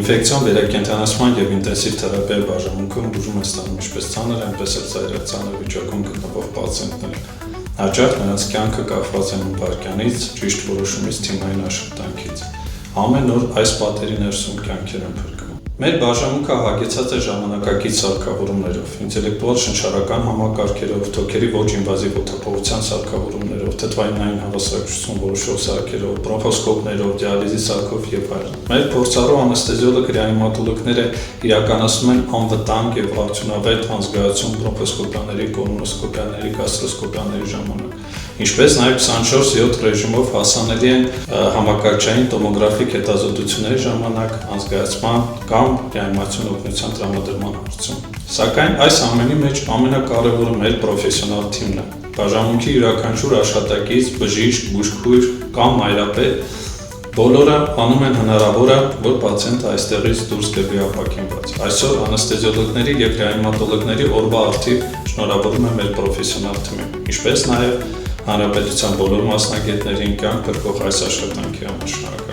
Ինֆեկցիոն վերակենդանացման և ինտենսիվ թերապիայի բաժանմունքում բուժում են ստանում ինչպես ծանր, այնպես էլ ծայրածանր վիճակում գտնվող պացիենտները։ Հաճախ նրանց կյանքը կախված է վարքյանից, ճիշտ որոշումից, թիմային աշխատանքից։ Ամեն օր այս պատերի ներսում կյանքեր են փրկվում։ Մեր բաժանմունքը հագեցած է ժամանակակից սարքավորումներով, ինտելեկտուալ շնչառական համակարգերով, թոքերի ոչ ինվազիվ օդապողության սարքավորումներով, թթվայինային հավասարակշռություն որոշող սարքերով, բրոնխոսկոպներով, դիալիզի սարքով եւ այլն։ Մեր փորձառու անեստեզիոլոգ ռեանիմատոլոգները իրականացնում են անվտանգ եւ արդյունավետ անզգայացում բրոնխոսկոպիաների, կոլոնոսկոպիաների, գաստրոսկոպիաների ժամանակ, ինչպես նաև 24/7 ռեժիմով հասանելի են համակարգչային տոմոգրաֆիկ հետազոտությունների ժամանակ անզգայացման կամ ռեանիմացիոն օգնության տրամադրման հարցում։ Սակայն այս ամենի մեջ ամենակարևորը մեր պրոֆեսիոնալ թիմն է։ Բաժանմունքի յուրաքանչյուր աշխատակից, բժիշկ, բուժքույր կամ մայրապետ բոլորը անում են հնարավորը, որ պացիենտը այստեղից դուրս գնի ապաքինված։ Այսօր անեստեզիոլոգների եւ ռեանիմատոլոգների օրվա արդիվ շնորհավորում եմ մեր պրոֆեսիոնալ թիմին, ինչպես նաև հանրապետության բոլոր մասնագետներին կյանք փրկող այս աշխատանքի համար։